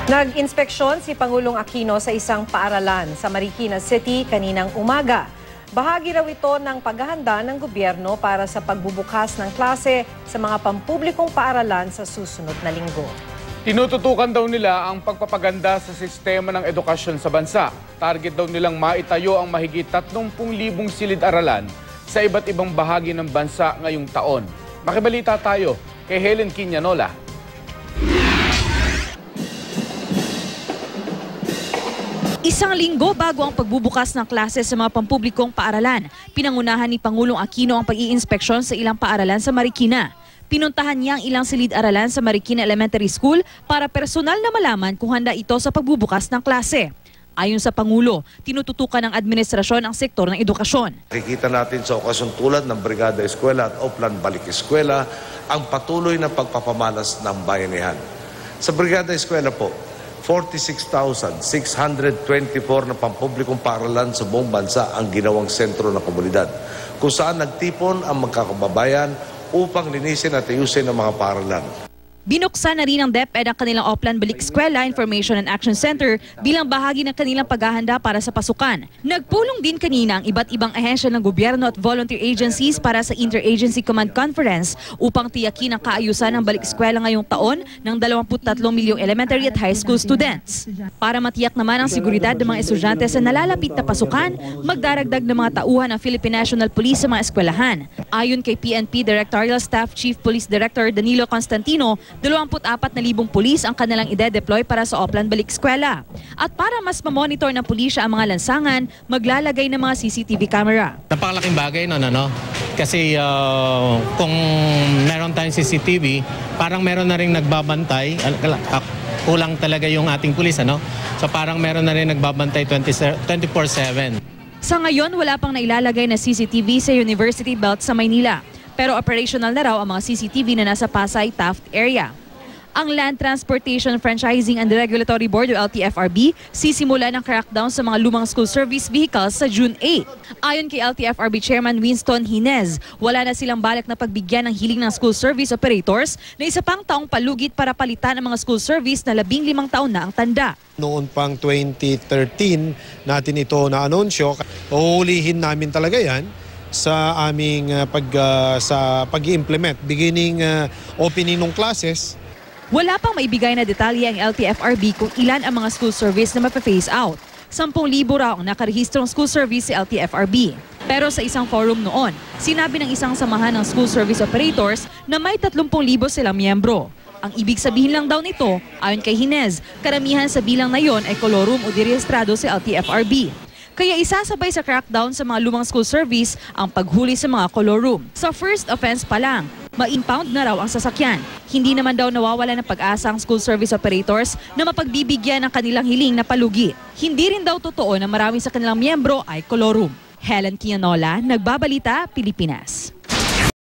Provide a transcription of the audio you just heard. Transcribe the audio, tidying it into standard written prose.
Nag-inspeksyon si Pangulong Aquino sa isang paaralan sa Marikina City kaninang umaga. Bahagi raw ito ng paghahanda ng gobyerno para sa pagbubukas ng klase sa mga pampublikong paaralan sa susunod na linggo. Tinututukan daw nila ang pagpapaganda sa sistema ng edukasyon sa bansa. Target daw nilang maitayo ang mahigit 30,000 silid-aralan sa iba't ibang bahagi ng bansa ngayong taon. Makibalita tayo kay Helen Quinanola. Isang linggo bago ang pagbubukas ng klase sa mga pampublikong paaralan, pinangunahan ni Pangulong Aquino ang pag-iinspeksyon sa ilang paaralan sa Marikina. Pinuntahan niya ang ilang silid-aralan sa Marikina Elementary School para personal na malaman kung handa ito sa pagbubukas ng klase. Ayon sa Pangulo, tinututukan ng administrasyon ang sektor ng edukasyon. Nakikita natin sa okasyon tulad ng Brigada Eskwela at Oplan Balik Eskwela ang patuloy na pagpapamalas ng bayanihan. Sa Brigada Eskwela po, 46,624 na pampublikong paaralan sa buong bansa ang ginawang sentro ng komunidad, kung saan nagtipon ang magkakababayan upang linisin at ayusin ang mga paaralan. Binuksan na rin ng DepEd ang kanilang Oplan Balik Eskwela Information and Action Center bilang bahagi ng kanilang paghahanda para sa pasukan. Nagpulong din kanina ang iba't ibang ahensya ng gobyerno at volunteer agencies para sa Interagency Command Conference upang tiyakin ang kaayusan ng balik eskwela ngayong taon ng 23 milyong elementary at high school students. Para matiyak naman ang seguridad ng mga estudyante sa nalalapit na pasukan, magdaragdag ng mga tauhan ng Philippine National Police sa mga eskwelahan. Ayon kay PNP Directorial Staff Chief Police Director Danilo Constantino, 24,000 pulis ang kanilang ide-deploy para sa Oplan Balik Eskwela. At para mas mamonitor ng pulisya ang mga lansangan, maglalagay ng mga CCTV camera. Napakalaking bagay no? Kasi kung meron tayong CCTV, parang meron na rin nagbabantay. Kulang talaga yung ating pulis, ano? So parang meron na rin nagbabantay 24/7. Sa ngayon, wala pang nailalagay na CCTV sa University Belt sa Maynila. Pero operational na raw ang mga CCTV na nasa Pasay Taft area. Ang Land Transportation Franchising and Regulatory Board o LTFRB sisimula ng crackdown sa mga lumang school service vehicles sa June 8. Ayon kay LTFRB Chairman Winston Hinez, wala na silang balak na pagbigyan ng hiling ng school service operators na isa pang taong palugit para palitan ang mga school service na 15 taon na ang tanda. Noon pang 2013 natin ito na-anunsyo, uhulihin namin talaga yan sa aming pag-i-implement, beginning opening ng classes. Wala pang maibigay na detalye ang LTFRB kung ilan ang mga school service na mape-phase out. 10,000 raw ang nakarehistrong school service sa LTFRB. Pero sa isang forum noon, sinabi ng isang samahan ng school service operators na may 30,000 silang miyembro. Ang ibig sabihin lang daw nito, ayon kay Hinez, karamihan sa bilang na yon ay kolorum o direhistrado sa LTFRB. Kaya isasabay sa crackdown sa mga lumang school service ang paghuli sa mga color room. Sa first offense pa lang, ma-impound na raw ang sasakyan. Hindi naman daw nawawala ng pag-asa ang school service operators na mapagbibigyan ng kanilang hiling na palugi. Hindi rin daw totoo na marami sa kanilang miyembro ay color room. Helen Quinanola, Nagbabalita, Pilipinas.